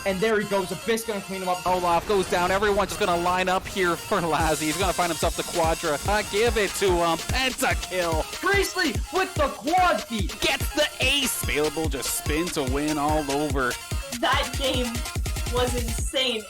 And there he goes. Abyss gonna clean him up. Olaf goes down. Everyone's just gonna line up here for Lazzy. He's gonna find himself the Quadra. Give it to him. Pentakill. Priestley with the quad feed. Gets the ace. Available, just spin to win all over. That game was insane.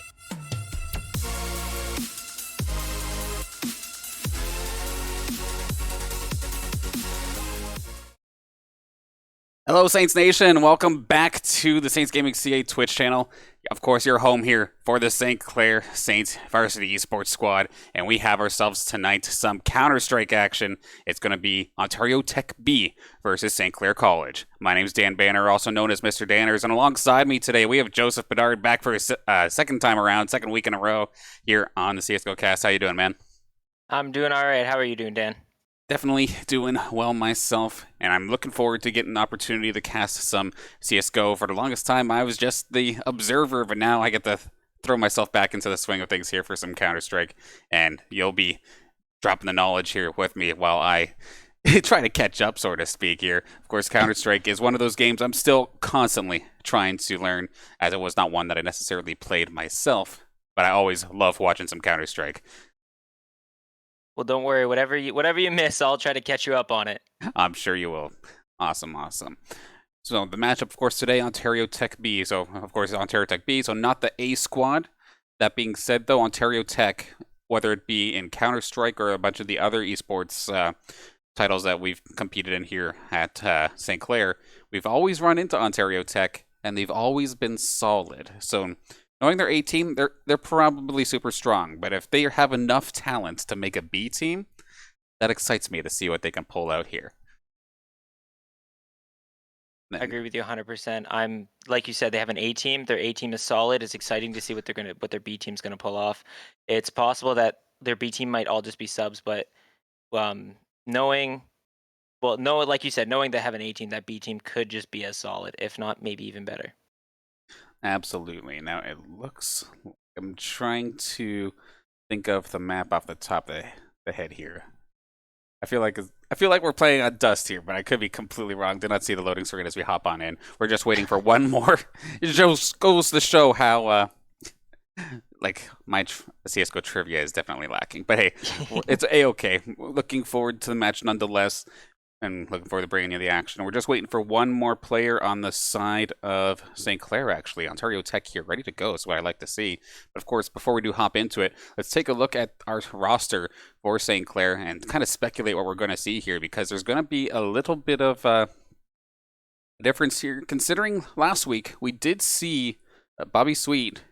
Hello, Saints Nation. Welcome back to the Saints Gaming CA Twitch channel. Of course, you're home here for the St. Clair Saints Varsity Esports Squad, and we have ourselves tonight some Counter-Strike action. It's going to be Ontario Tech B versus St. Clair College. My name's Dan Banner, also known as Mr. Danners, and alongside me today, we have Joseph Bedard back for his second time around, second week in a row here on the CSGO cast. How you doing, man? I'm doing all right. How are you doing, Dan? Definitely doing well myself, and I'm looking forward to getting an opportunity to cast some CSGO. For the longest time, I was just the observer, but now I get to throw myself back into the swing of things here for some Counter-Strike, and you'll be dropping the knowledge here with me while I try to catch up, so to speak, here. Of course, Counter-Strike is one of those games I'm still constantly trying to learn, as it was not one that I necessarily played myself, but I always love watching some Counter-Strike. Well, don't worry. Whatever you miss, I'll try to catch you up on it. I'm sure you will. Awesome. So the matchup, of course, today, Ontario Tech B. So, of course, Ontario Tech B, so not the A squad. That being said, though, Ontario Tech, whether it be in Counter-Strike or a bunch of the other esports titles that we've competed in here at St. Clair, we've always run into Ontario Tech, and they've always been solid. So knowing their A team, they're probably super strong, but if they have enough talent to make a B team, that excites me to see what they can pull out here. I agree with you 100%. I'm like you said, they have an A team. Their A team is solid. It's exciting to see what their B team's gonna pull off. It's possible that their B team might all just be subs, but knowing like you said, knowing they have an A team, that B team could just be as solid, if not maybe even better. Absolutely. Now it looks like I'm trying to think of the map off the top of the head here. I feel like we're playing on Dust here, but I could be completely wrong. Did not see the loading screen as we hop on in. We're just waiting for one more. It just goes to show how like my CSGO trivia is definitely lacking. But hey, it's a-okay. Looking forward to the match nonetheless. And looking forward to bringing you the action. We're just waiting for one more player on the side of St. Clair, actually. Ontario Tech here, ready to go, is what I like to see. But of course, before we do hop into it, let's take a look at our roster for St. Clair and kind of speculate what we're going to see here, because there's going to be a little bit of difference here. Considering last week, we did see Bobby Sweet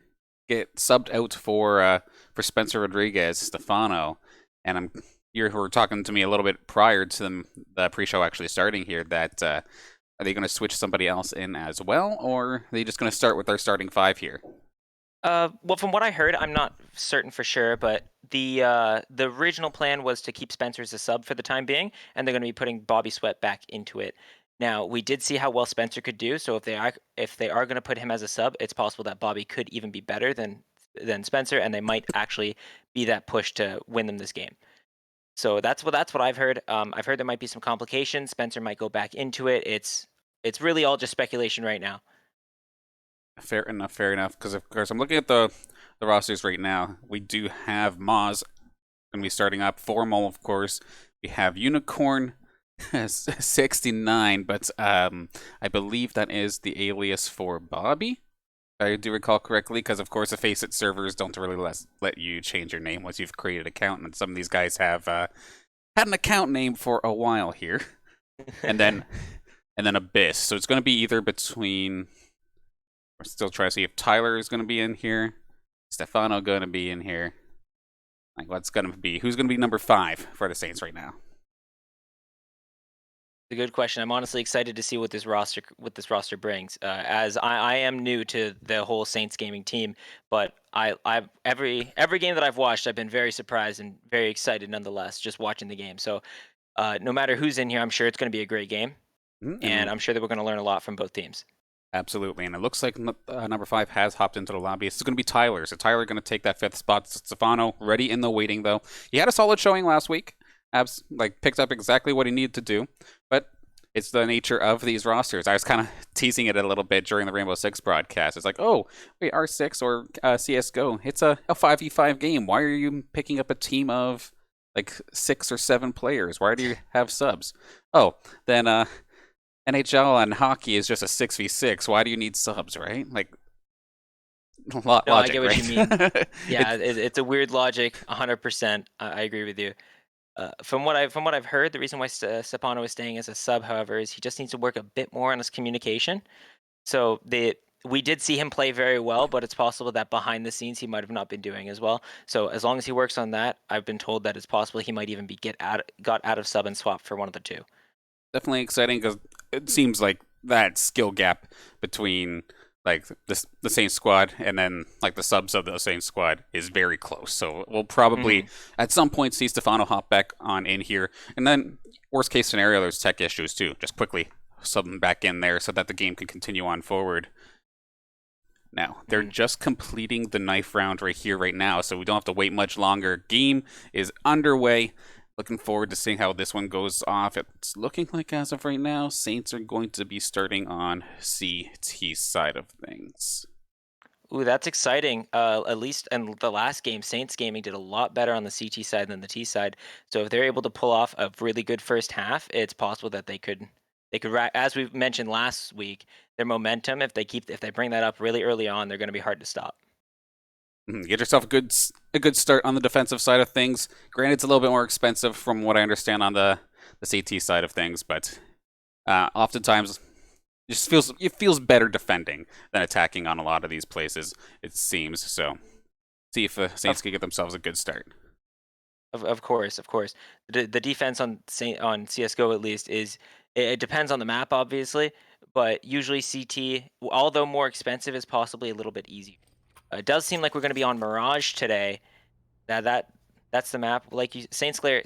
get subbed out for Spencer Rodriguez, Stefano, and you were talking to me a little bit prior to the pre-show actually starting here that are they going to switch somebody else in as well, or are they just going to start with their starting five here? Well, from what I heard, I'm not certain for sure, but the original plan was to keep Spencer as a sub for the time being, and they're going to be putting Bobby Sweat back into it. Now, we did see how well Spencer could do, so if they are going to put him as a sub, it's possible that Bobby could even be better than Spencer, and they might actually be that push to win them this game. So that's what I've heard. I've heard there might be some complications. Spencer might go back into it. It's really all just speculation right now. Fair enough. Because of course I'm looking at the rosters right now. We do have Moz going to be starting up. Formal, of course. We have Unicorn 69, but I believe that is the alias for Bobby. I do recall correctly, because of course the FACEIT servers don't really let you change your name once you've created an account, and some of these guys have had an account name for a while here, and then Abyss. So it's going to be either between. We're still trying to see if Tyler is going to be in here, Stefano going to be in here. Like, what's going to be? Who's going to be number 5 for the Saints right now? A good question. I'm honestly excited to see what this roster brings. As I am new to the whole Saints gaming team, but every game that I've watched, I've been very surprised and very excited nonetheless, just watching the game. So no matter who's in here, I'm sure it's going to be a great game, and I'm sure that we're going to learn a lot from both teams. Absolutely, and it looks like number 5 has hopped into the lobby. It's going to be Tyler. So Tyler going to take that 5th spot. Stefano ready in the waiting though. He had a solid showing last week. Picked up exactly what he needed to do, but it's the nature of these rosters. I was kind of teasing it a little bit during the Rainbow Six broadcast. It's like, oh, wait, R6 or CSGO, it's a 5v5 game. Why are you picking up a team of like 6 or 7 players? Why do you have subs? Oh, then NHL and hockey is just a 6v6. Why do you need subs, right? Like, No, logic, I get what right? you mean. Yeah, it's a weird logic. 100%. I agree with you. From what I've heard, the reason why Stepano is staying as a sub, however, is he just needs to work a bit more on his communication. So we did see him play very well, but it's possible that behind the scenes he might have not been doing as well. So as long as he works on that, I've been told that it's possible he might even be got out of sub and swap for one of the two. Definitely exciting because it seems like that skill gap between like the same squad and then like the subs of the same squad is very close. So we'll probably at some point see Stefano hop back on in here, and then worst case scenario, there's tech issues too. Just quickly sub them back in there so that the game can continue on forward. Now they're just completing the knife round right here, right now, so we don't have to wait much longer. Game is underway. Looking forward to seeing how this one goes off. It's looking like, as of right now, Saints are going to be starting on CT side of things. Ooh, that's exciting. At least in the last game, Saints Gaming did a lot better on the CT side than the T side. So if they're able to pull off a really good first half, it's possible that they could, as we mentioned last week, their momentum, if they bring that up really early on, they're going to be hard to stop. Get yourself a good start on the defensive side of things. Granted, it's a little bit more expensive from what I understand on the CT side of things, but oftentimes it feels better defending than attacking on a lot of these places, it seems. So see if the Saints can get themselves a good start. Of course. The defense on CSGO at least it depends on the map, obviously, but usually CT, although more expensive, is possibly a little bit easier. It does seem like we're going to be on Mirage today. That's the map. Like Saint Clair,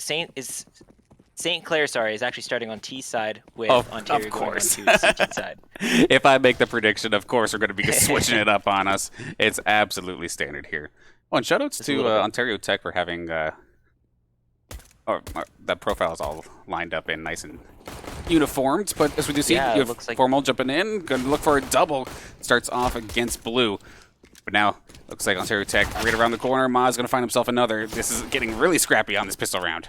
sorry, is actually starting on T side with Ontario going on to CT side. If I make the prediction, of course, we're going to be switching it up on us. It's absolutely standard here. Oh, and shoutouts to Ontario Tech for having that profile is all lined up in nice and uniformed. But as we do see, you have looks like Formal jumping in, going to look for a double. Starts off against Blue. But now, looks like Ontario Tech right around the corner. Ma's going to find himself another. This is getting really scrappy on this pistol round.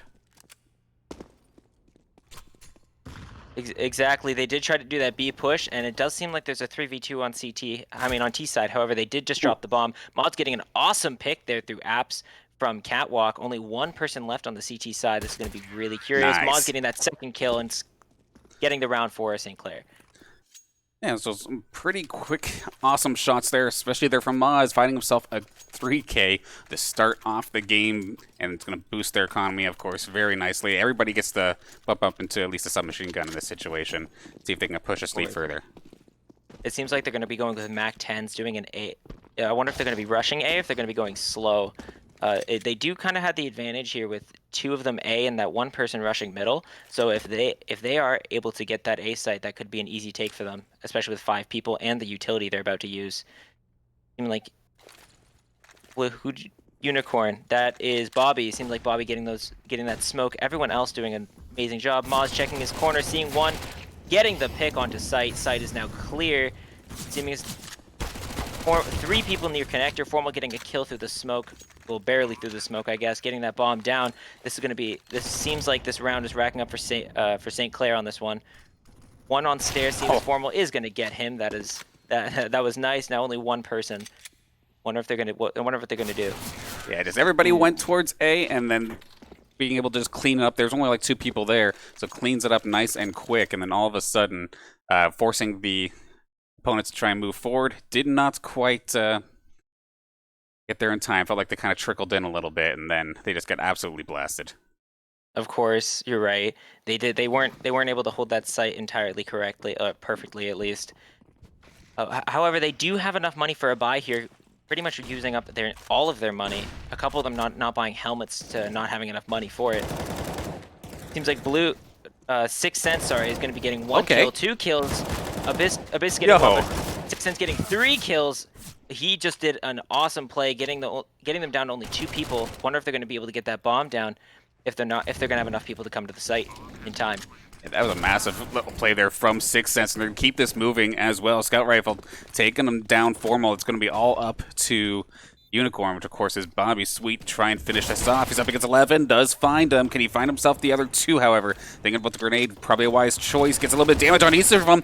Exactly. They did try to do that B push, and it does seem like there's a 3v2 on T side. However, they did just drop the bomb. Mod's getting an awesome pick there through apps from Catwalk. Only one person left on the CT side. This is going to be really curious. Nice. Mod's getting that second kill and getting the round for St. Clair. Yeah, so some pretty quick, awesome shots there, especially there from Maz, finding himself a 3K to start off the game, and it's going to boost their economy, of course, very nicely. Everybody gets to bump up into at least a submachine gun in this situation, see if they can push us lead further. It seems like they're going to be going with Mac 10s, doing an A. I wonder if they're going to be rushing A, if they're going to be going slow. They do kind of have the advantage here with two of them A and that one person rushing middle. So if they are able to get that A site, that could be an easy take for them, especially with 5 people and the utility they're about to use. Seem like Unicorn. That is Bobby. Seems like Bobby getting that smoke. Everyone else doing an amazing job. Maz checking his corner, seeing one, getting the pick onto site. Site is now clear. Seeming 3 people near connector. Formal getting a kill through the smoke. Well, barely through the smoke, I guess. Getting that bomb down. This seems like this round is racking up for St. Clair on this one. One on stairs. Seems Formal is going to get him. That was nice. Now only one person. Wonder what they're gonna do. Yeah, just everybody went towards A, and then being able to just clean it up. There's only like 2 people there, so cleans it up nice and quick, and then all of a sudden, forcing the opponents to try and move forward. Did not quite get there in time. Felt like they kind of trickled in a little bit, and then they just got absolutely blasted. Of course, you're right. They weren't able to hold that site entirely correctly, perfectly at least. However, they do have enough money for a buy here. Pretty much using up all of their money. A couple of them not buying helmets to not having enough money for it. Seems like Blue, 6 cents, sorry, is going to be getting 1 kill, 2 kills. Abyss getting 6 cents getting 3 kills. He just did an awesome play, getting them down to only 2 people. Wonder if they're going to be able to get that bomb down. If they're going to have enough people to come to the site in time. Yeah, that was a massive little play there from 6th Sense, and they're going to keep this moving as well. Scout Rifle taking them down formal. It's going to be all up to Unicorn, which of course is Bobby Sweet, to try and finish this off. He's up against 11, does find him. Can he find himself the other 2, however? Thinking about the grenade, probably a wise choice. Gets a little bit of damage on each of them.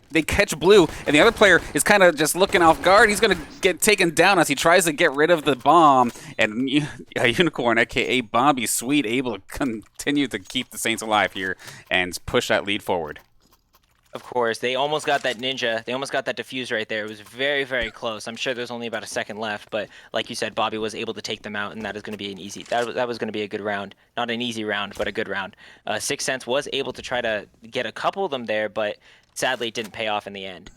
They catch blue, and the other player is kind of just looking off guard. He's going to get taken down as he tries to get rid of the bomb. And Unicorn, a.k.a. Bobby Sweet, able to continue to keep the Saints alive here and push that lead forward. Of course, they almost got that ninja. They almost got that defuse right there. It was very, very close. I'm sure there's only about a second left, but like you said, Bobby was able to take them out, and that is going to be an easy. That was going to be a good round. Not an easy round, but a good round. 6th Sense was able to try to get a couple of them there, but sadly it didn't pay off in the end.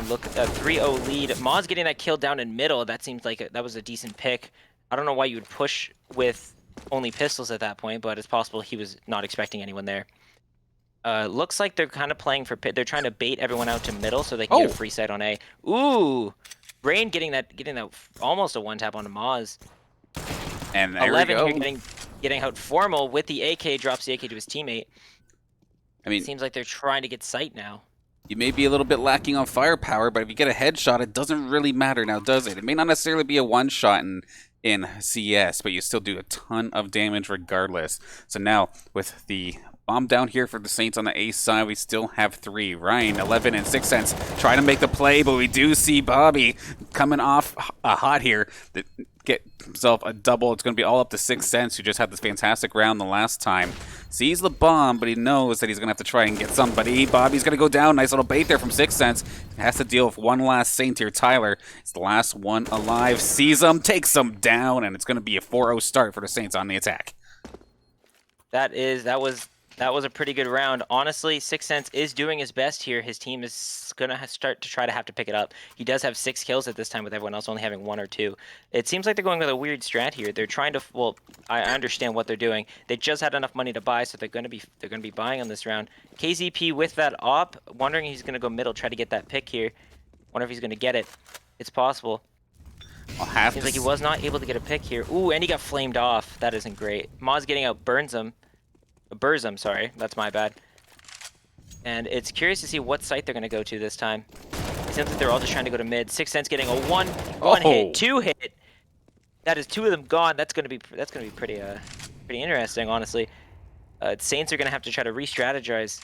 Look at a 3-0 lead. Moz getting that kill down in middle. That seems like that was a decent pick. I don't know why you would push with only pistols at that point, but it's possible he was not expecting anyone there. Looks like they're kind of playing for pit. They're trying to bait everyone out to middle so they can get a free sight on A. Ooh, Rain getting that almost a one tap on Moz. And there 11 we go. here getting out formal with the AK, drops the AK to his teammate. I mean, seems like they're trying to get sight now. you may be a little bit lacking on firepower, but if you get a headshot, it doesn't really matter now, does it? It may not necessarily be a one-shot in CS, but you still do a ton of damage regardless. So now, with the bomb down here for the Saints on the A side, we still have 3. Ryan, 11, and 6th Sense trying to make the play, but we do see Bobby coming off hot here. Get himself a double. It's going to be all up to 6th Sense, who just had this fantastic round the last time. Sees the bomb, but he knows that he's going to have to try and get somebody. Bobby's going to go down. Nice little bait there from 6th Sense. Has to deal with one last Saint here. Tyler is the last one alive. Sees him, takes him down, and it's going to be a 4-0 start for the Saints on the attack. That was a pretty good round. Honestly, 6th Sense is doing his best here. His team is going to start to try to have to pick it up. He does have 6 kills at this time with everyone else only having 1 or 2. It seems like they're going with a weird strat here. They're trying to, well, I understand what they're doing. They just had enough money to buy, so they're going to be buying on this round. KZP with that op, wondering if he's going to go middle, try to get that pick here. Wonder if he's going to get it. It's possible. Seems like he was not able to get a pick here. Ooh, and he got flamed off. That isn't great. Moz getting out burns him. Burzum, sorry, that's my bad. And it's curious to see what site they're going to go to this time. It seems like they're all just trying to go to mid. 6th Sense getting a one hit, 2 hit. That is 2 of them gone. That's going to be pretty interesting, honestly. Saints are going to have to try to re-strategize,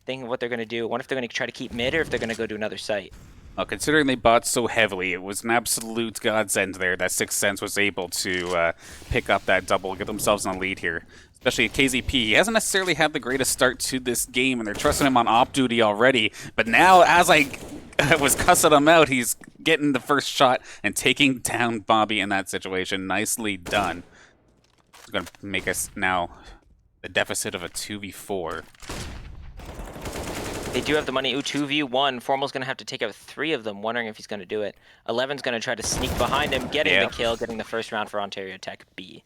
thinking of what they're going to do. I wonder if they're going to try to keep mid or if they're going to go to another site. Well, considering they bought so heavily, it was an absolute godsend there that 6th Sense was able to pick up that double, get themselves in the lead here. Especially KZP. He hasn't necessarily had the greatest start to this game, and they're trusting him on op duty already. But now, as I was cussing him out, he's getting the first shot and taking down Bobby in that situation. Nicely done. It's going to make us now the deficit of a 2v4. They do have the money. Ooh, 2v1. Formal's going to have to take out 3 of them, wondering if he's going to do it. 11's going to try to sneak behind him, getting the kill, getting the first round for Ontario Tech B.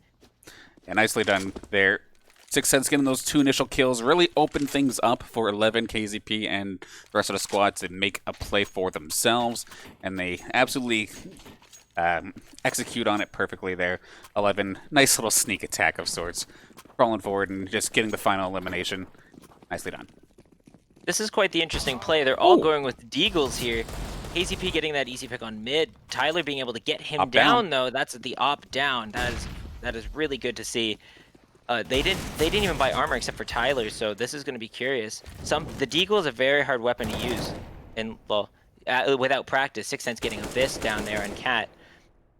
Yeah, nicely done there. 6th Sense getting those 2 initial kills really opened things up for 11, KZP, and the rest of the squad to make a play for themselves. And they absolutely execute on it perfectly there. 11, nice little sneak attack of sorts. Crawling forward and just getting the final elimination. Nicely done. This is quite the interesting play. They're all going with Deagles here. KZP getting that easy pick on mid. Tyler being able to get him down, though. That's the op down. That is really good to see. They didn't even buy armor except for Tyler, so this is going to be curious. The Deagle is a very hard weapon to use, and well, without practice. 6th Sense getting Abyss down there and Cat.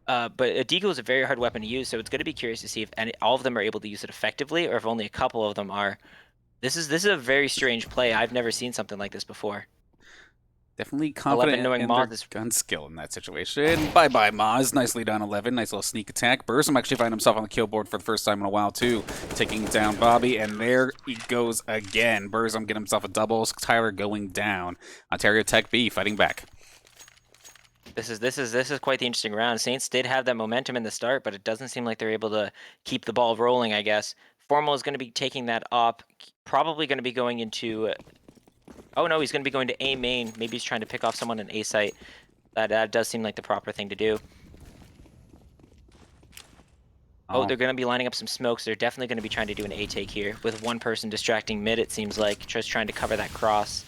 But a Deagle is a very hard weapon to use, so it's going to be curious to see if all of them are able to use it effectively, or if only a couple of them are. This is a very strange play. I've never seen something like this before. Definitely confident in their gun skill in that situation. Bye-bye, Maz. Nicely done, 11. Nice little sneak attack. Burzum actually find himself on the kill board for the first time in a while, too. Taking down Bobby, and there he goes again. Burzum getting himself a double. Tyler going down. Ontario Tech B fighting back. This is quite the interesting round. Saints did have that momentum in the start, but it doesn't seem like they're able to keep the ball rolling, I guess. Formal is going to be taking that op. Probably going to be going into... Oh no, he's going to be going to A main. Maybe he's trying to pick off someone in A site. That does seem like the proper thing to do. Oh, they're going to be lining up some smokes. They're definitely going to be trying to do an A take here with one person distracting mid, it seems like, just trying to cover that cross.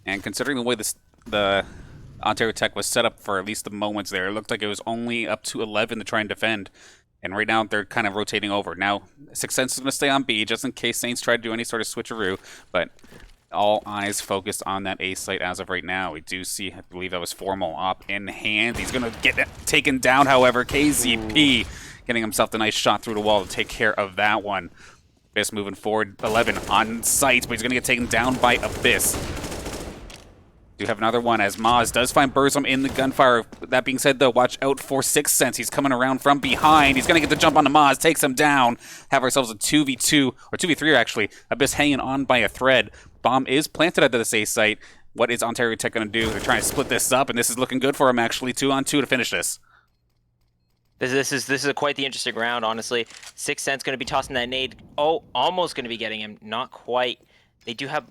And considering the way the Ontario Tech was set up for at least the moments there, it looked like it was only up to 11 to try and defend. And right now, they're kind of rotating over. Now, Sixth Sense is going to stay on B, just in case Saints try to do any sort of switcheroo. But all eyes focused on that A site as of right now. We do see, I believe that was Formal up in hand. He's going to get taken down, however. KZP getting himself the nice shot through the wall to take care of that one. Abyss moving forward, 11 on site, but he's going to get taken down by Abyss. Do have another one as Maz does find Burzum in the gunfire. That being said, though, watch out for Sixth Sense. He's coming around from behind. He's going to get the jump onto Maz, takes him down. Have ourselves a 2v2, or 2v3 actually. Abyss hanging on by a thread. Bomb is planted at this A site. What is Ontario Tech going to do? They're trying to split this up, and this is looking good for him, actually. 2-on-2 to finish this. This is quite the interesting round, honestly. Sixth Sense going to be tossing that nade. Oh, almost going to be getting him. Not quite. They do have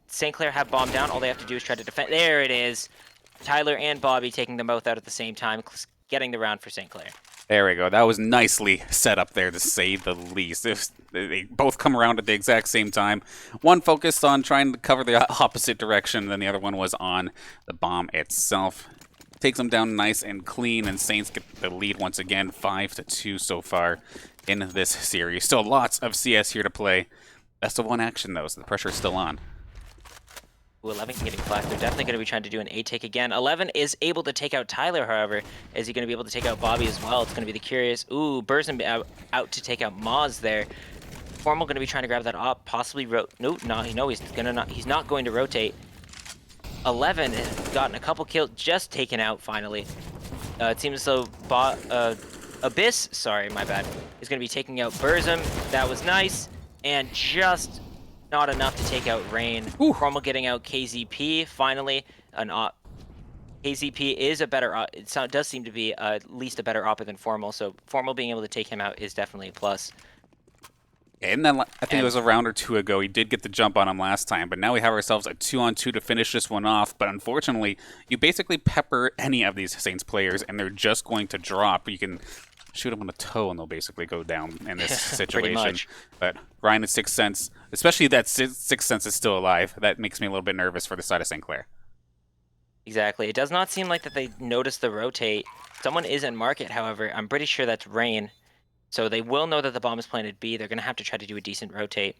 St. Clair have bomb down. All they have to do is try to defend. There it is. Tyler and Bobby taking them both out at the same time, getting the round for St. Clair. There we go. That was nicely set up there, to say the least. They both come around at the exact same time. One focused on trying to cover the opposite direction, and then the other one was on the bomb itself. Takes them down nice and clean, and Saints get the lead once again, 5-2 so far in this series. Still lots of CS here to play. Best of one action, though, so the pressure is still on. 11 getting flagged. They're definitely going to be trying to do an A take again. 11 is able to take out Tyler, however. Is he going to be able to take out Bobby as well? It's going to be the curious. Ooh, Burzum out to take out Maz there. Formal going to be trying to grab that up, possibly no, he's not going to rotate. 11 has gotten a couple kills, just taken out finally. It seems as though Abyss, sorry, my bad, is going to be taking out Burzum. That was nice, and just not enough to take out Rain. Formal getting out KZP finally. KZP is a better it does seem to be at least a better opper than Formal, so Formal being able to take him out is definitely a plus. And then I think it was a round or two ago, he did get the jump on him last time, but now we have ourselves a 2-on-2 to finish this one off. But unfortunately, you basically pepper any of these Saints players, and they're just going to drop. You can shoot them on the toe, and they'll basically go down in this situation. Pretty much. But Ryan at Sixth Sense, especially that Sixth Sense is still alive, that makes me a little bit nervous for the side of St. Clair. Exactly. It does not seem like that they noticed the rotate. Someone is in market, however. I'm pretty sure that's Rain. So they will know that the bomb is planted B. They're going to have to try to do a decent rotate.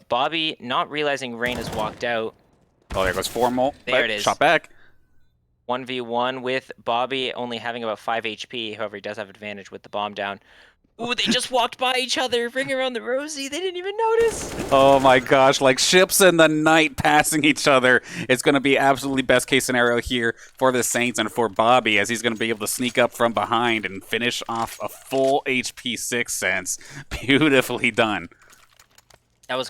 Bobby, not realizing Rain has walked out. Oh, there goes Formal. There it is. Shot back. 1v1 with Bobby only having about 5 HP. However, he does have advantage with the bomb down. Ooh, they just walked by each other, ring around the rosy. They didn't even notice. Oh my gosh, like ships in the night passing each other. It's going to be absolutely best case scenario here for the Saints and for Bobby, as he's going to be able to sneak up from behind and finish off a full HP Sixth Sense. Beautifully done. That was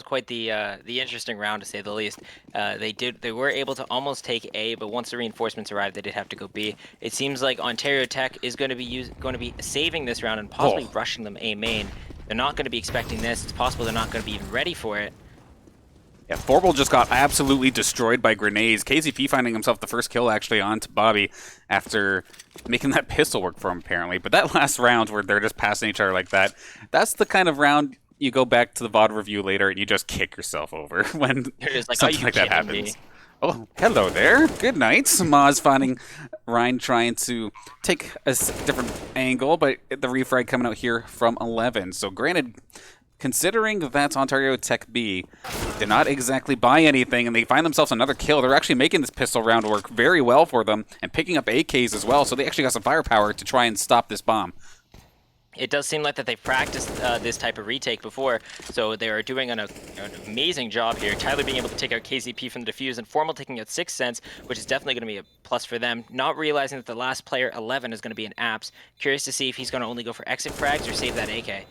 quite the interesting round, to say the least. They were able to almost take A, but once the reinforcements arrived, they did have to go B. It seems like Ontario Tech is going to be saving this round and possibly rushing them A main. They're not going to be expecting this. It's possible they're not going to be even ready for it. Yeah, Formal just got absolutely destroyed by grenades. KZP finding himself the first kill actually onto Bobby after making that pistol work for him apparently. But that last round where they're just passing each other like that, that's the kind of round you go back to the VOD review later and you just kick yourself over when like, something like that happens. Oh, hello there. Good night. Maz finding Ryan trying to take a different angle, but the refrag coming out here from 11. So granted, considering that's Ontario Tech B, did not exactly buy anything, and they find themselves another kill. They're actually making this pistol round work very well for them and picking up AKs as well, so they actually got some firepower to try and stop this bomb. It does seem like that they've practiced this type of retake before, so they are doing an amazing job here. Tyler being able to take out KZP from the defuse, and Formal taking out Sixth Sense, which is definitely going to be a plus for them. Not realizing that the last player, 11, is going to be an Apps. Curious to see if he's going to only go for exit frags or save that AK.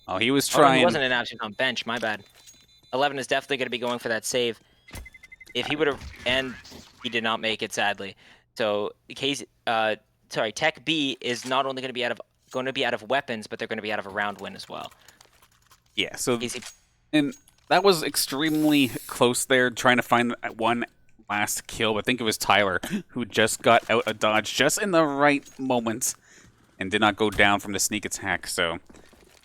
Oh, he was trying. Oh, he wasn't an Apps, he was on bench, my bad. 11 is definitely going to be going for that save. If he would have, and he did not make it, sadly. So Tech B is not only going to be out of weapons, but they're going to be out of a round win as well. Yeah, so and that was extremely close there, trying to find one last kill. I think it was Tyler who just got out of dodge just in the right moment and did not go down from the sneak attack. So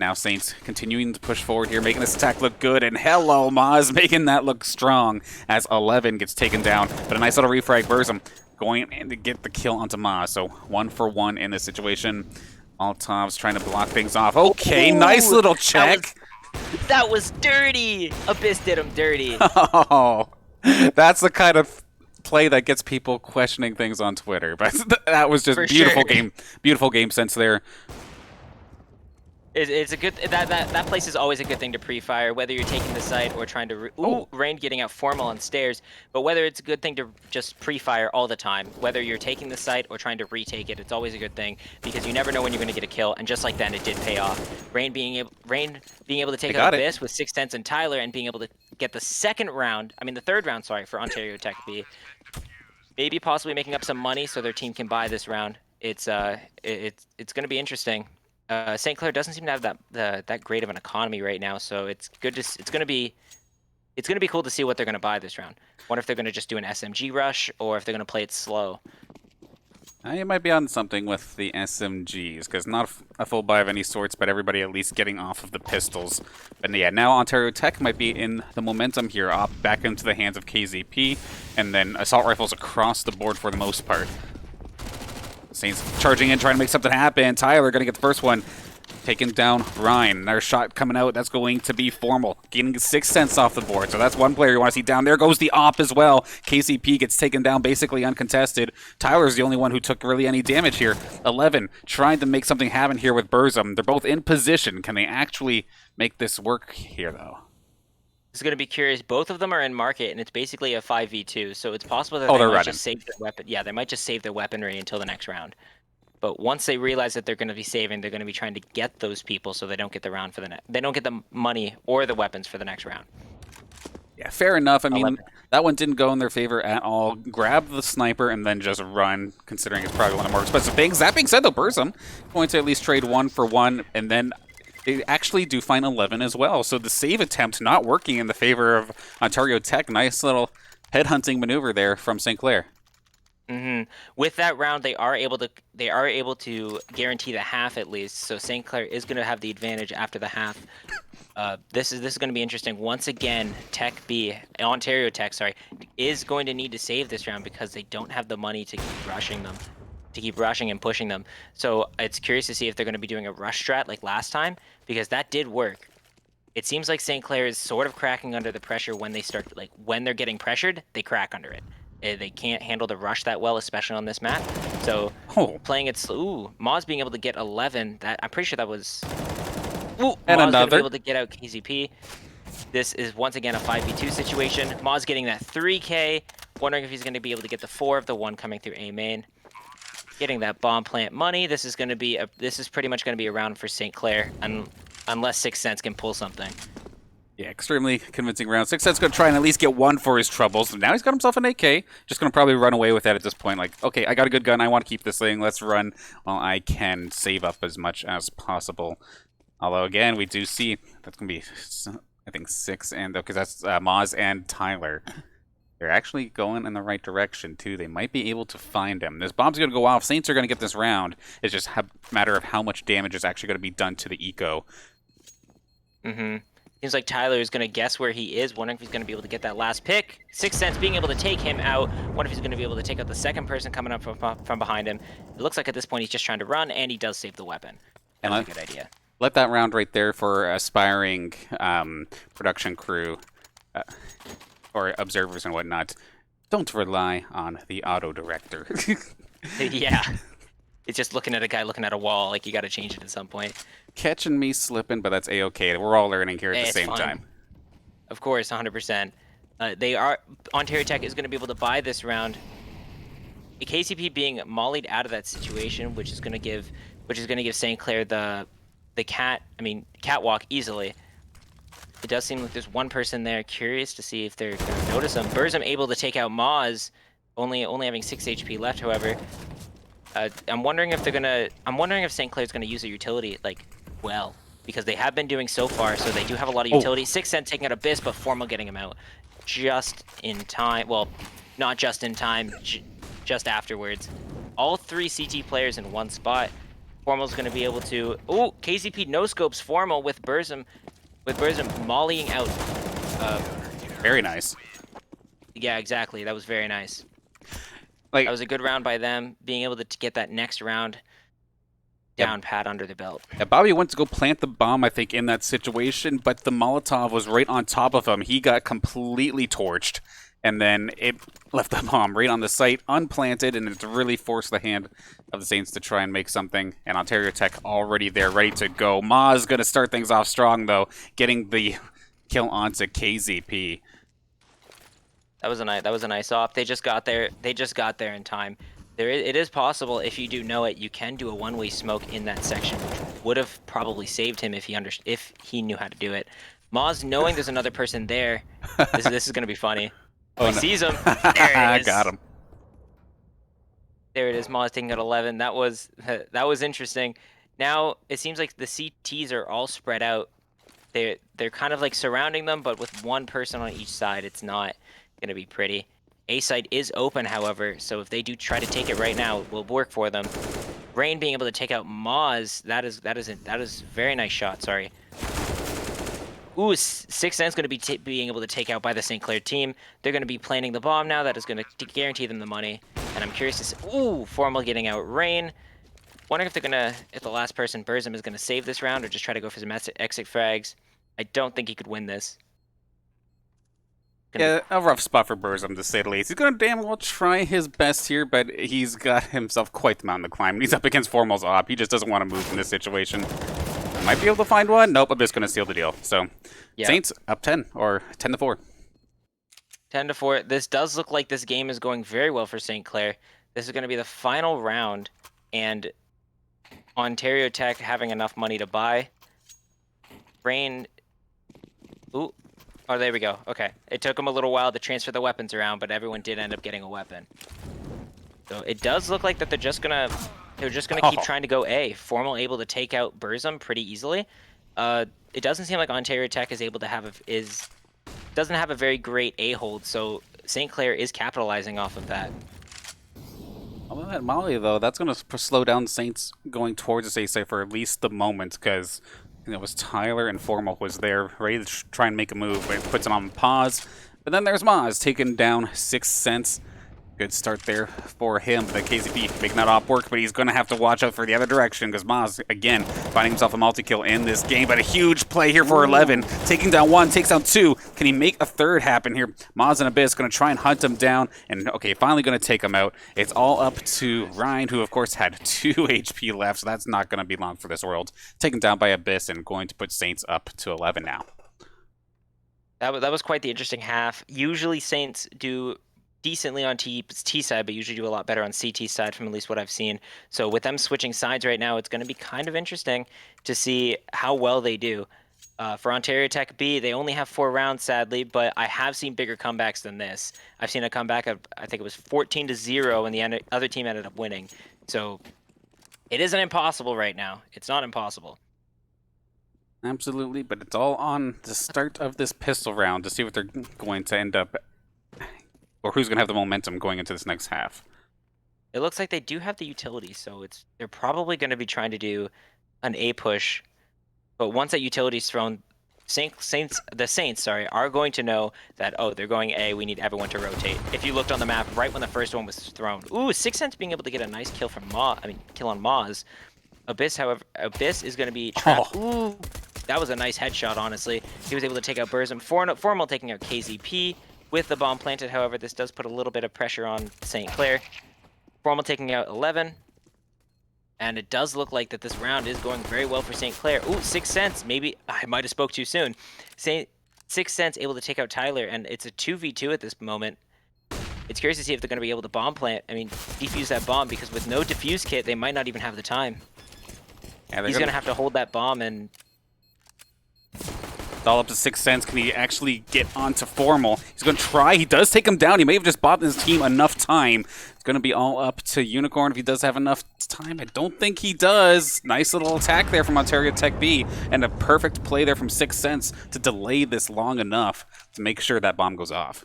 now Saints continuing to push forward here, making this attack look good. And hello, Maz, making that look strong as 11 gets taken down. But a nice little refrag. Burzum going in to get the kill onto Maz. So 1 for 1 in this situation. Altov's trying to block things off. Okay, Ooh, nice little check. That was dirty. Abyss did him dirty. Oh, that's the kind of play that gets people questioning things on Twitter. But that was just For beautiful game sense there. It's a good that place is always a good thing to pre-fire, whether you're taking the site or trying to. Rain getting out formal on stairs, but whether it's a good thing to just pre-fire all the time, whether you're taking the site or trying to retake it, it's always a good thing because you never know when you're going to get a kill. And just like then, it did pay off. Rain being able to take out Abyss with 6 cents and Tyler, and being able to get the third round, sorry, for Ontario Tech B. Maybe possibly making up some money so their team can buy this round. It's going to be interesting. St. Clair doesn't seem to have that great of an economy right now, so it's good. It's gonna be cool to see what they're gonna buy this round. Wonder if they're gonna just do an SMG rush or if they're gonna play it slow. You might be on something with the SMGs, because not a full buy of any sorts, but everybody at least getting off of the pistols. But yeah, now Ontario Tech might be in the momentum here, back into the hands of KZP, and then assault rifles across the board for the most part. Saints charging in, trying to make something happen. Tyler going to get the first one. Taking down Ryan. Another shot coming out. That's going to be formal. Getting 6 cents off the board. So that's one player you want to see down. There goes the op as well. KCP gets taken down basically uncontested. Tyler's the only one who took really any damage here. 11 trying to make something happen here with Burzum. They're both in position. Can they actually make this work here, though? It's going to be curious. Both of them are in market, and it's basically a 5v2, so it's possible that they're they might running. just save their weapon. Yeah, they might just save their weaponry until the next round. But once they realize that they're going to be saving, they're going to be trying to get those people so they don't get the round for the they don't get the money or the weapons for the next round. Yeah, fair enough. I mean, 11. that one didn't go in their favor at all. Grab the sniper and then just run, considering it's probably one of the more expensive things. That being said, though, Burzum going to at least trade 1 for 1, and then they actually do find 11 as well. So the save attempt not working in the favor of Ontario Tech. Nice little headhunting maneuver there from St. Clair. With that round, they are able to guarantee the half at least. So St. Clair is going to have the advantage after the half. This is going to be interesting. Once again, Ontario Tech, is going to need to save this round because they don't have the money to keep rushing them. To keep rushing and pushing them. So it's curious to see if they're going to be doing a rush strat like last time, because that did work. It seems like St. Clair is sort of cracking under the pressure when they start, when they're getting pressured, they crack under it. They can't handle the rush that well, especially on this map. So playing it slow. Maz being able to get 11, I'm pretty sure that was... And Maz another. Be able to get out KZP. This is once again a 5v2 situation. Maz getting that 3k. Wondering if he's going to be able to get the 4 of the 1 coming through A main. Getting that bomb plant money. This is pretty much going to be a round for St. Clair, unless 6 cents can pull something. Yeah, extremely convincing round. 6 cents going to try and at least get 1 for his troubles. Now he's got himself an AK. Just going to probably run away with that at this point. Like, okay, I got a good gun. I want to keep this thing. Let's run while I can save up as much as possible. Although, again, we do see that's going to be, I think, 6, and because that's Maz and Tyler. They're actually going in the right direction, too. They might be able to find him. This bomb's going to go off. Saints are going to get this round. It's just a matter of how much damage is actually going to be done to the eco. Seems like Tyler is going to guess where he is, wondering if he's going to be able to get that last pick. 6 cents being able to take him out. Wonder if he's going to be able to take out the second person coming up from behind him. It looks like at this point he's just trying to run, and he does save the weapon. That's a good idea. Let that round right there for aspiring production crew. Or observers and whatnot. Don't rely on the auto director. Yeah. It's just looking at a guy looking at a wall, like you got to change it at some point. Catching me slipping, but that's A-okay. We're all learning here at the same time. Of course, 100%. Ontario Tech is going to be able to buy this round. KCP being mollied out of that situation, which is going to give St. Clair the catwalk easily. It does seem like there's one person there. Curious to see if they're going to notice him. Burzum able to take out Maz, only having 6 HP left. However, I'm wondering if St. Clair's going to use a utility because they have been doing so far. So they do have a lot of utility. 6 cent taking out Abyss, but Formal getting him out just in time. Well, not just in time, just afterwards. All 3 CT players in one spot. Formal's going to be able to... Oh, KZP no-scopes Formal with Burzum mollying out. Very nice. Yeah, exactly. That was very nice. Like, That was a good round by them, being able to get that next round down pat under the belt. yeah, Bobby went to go plant the bomb, I think, in that situation, but the Molotov was right on top of him. He got completely torched, and then it left the bomb right on the site, unplanted, and it's really forced the hand of the Saints to try and make something. And Ontario Tech already there, ready to go. Ma's going to start things off strong, though, getting the kill onto KZP. That was a nice op. They just got there. They just got there in time. It is possible, if you do know it, you can do a one-way smoke in that section, which would have probably saved him if he knew how to do it. Maz, knowing there's another person there, this is gonna be funny. Oh, he sees him. There it is. Got him. There it is. Maz taking out 11. That was interesting. Now it seems like the CTs are all spread out. They're kind of like surrounding them, but with one person on each side, it's not gonna be pretty. A site is open, however, so if they do try to take it right now, it will work for them. Rain being able to take out Maz, that is a very nice shot. Sorry. Ooh, 6 Cents going to be being able to take out by the St. Clair team. They're going to be planting the bomb now. That is going to guarantee them the money. And I'm curious to see. Ooh, Formal getting out Rain. Wondering if they're gonna, if the last person, Burzum, is gonna save this round or just try to go for some exit frags. I don't think he could win this. Yeah, a rough spot for Burzum, to say the least. He's going to damn well try his best here, but he's got himself quite the mountain to climb. He's up against Formal's op. He just doesn't want to move in this situation. Might be able to find one. Nope, I'm just going to seal the deal. So, yeah. Saints up 10, or 10-4. 10-4. This does look like this game is going very well for St. Clair. This is going to be the final round, and Ontario Tech having enough money to buy. Rain... Ooh. Oh, there we go. Okay. It took them a little while to transfer the weapons around, but everyone did end up getting a weapon. So it does look like that they're just gonna keep trying to go A. Formal able to take out Burzum pretty easily. It doesn't seem like Ontario Tech is able to doesn't have a very great A hold, so St. Clair is capitalizing off of that. Other than Molly, though, that's going to slow down Saints going towards this A site for at least the moment, because it was Tyler and Formal was there, ready to try and make a move, but it puts him on pause. But then there's Maz, taking down 6 Cents. Good start there for him. The KZP making that op work, but he's going to have to watch out for the other direction, because Maz, again, finding himself a multi-kill in this game. But a huge play here for 11. Taking down 1, takes down 2. Can he make a third happen here? Maz and Abyss going to try and hunt him down. And, okay, finally going to take him out. It's all up to Ryan, who, of course, had 2 HP left, so that's not going to be long for this world. Taken down by Abyss and going to put Saints up to 11 now. That was quite the interesting half. Usually Saints do decently on T side, but usually do a lot better on CT side from at least what I've seen. So with them switching sides right now, it's going to be kind of interesting to see how well they do. For Ontario Tech B, they only have 4 rounds, sadly, but I have seen bigger comebacks than this. I've seen a comeback of, I think it was 14-0, and the other team ended up winning. So it isn't impossible right now. It's not impossible. Absolutely, but it's all on the start of this pistol round to see what they're going to end up, or who's going to have the momentum going into this next half. It looks like they do have the utility, so they're probably going to be trying to do an A push. But once that utility is thrown, the Saints are going to know that, oh, they're going A, we need everyone to rotate. If you looked on the map right when the first one was thrown. Ooh, 6 Cents being able to get a nice kill from kill on Maz. Abyss, however, is going to be trapped. Ooh, that was a nice headshot, honestly. He was able to take out Burzum. Formal taking out KZP. With the bomb planted, however, this does put a little bit of pressure on St. Clair. Formal taking out 11. And it does look like that this round is going very well for St. Clair. Ooh, 6 Cents. Maybe I might have spoke too soon. 6 Cents able to take out Tyler, and it's a 2v2 at this moment. It's curious to see if they're going to be able to bomb plant. I mean, defuse that bomb, because with no defuse kit, they might not even have the time. Yeah, he's going to have to hold that bomb and... It's all up to 6 Cents. Can he actually get onto Formal? He's going to try. He does take him down. He may have just bought his team enough time. It's going to be all up to Unicorn if he does have enough time. I don't think he does. Nice little attack there from Ontario Tech B, and a perfect play there from 6 Cents to delay this long enough to make sure that bomb goes off.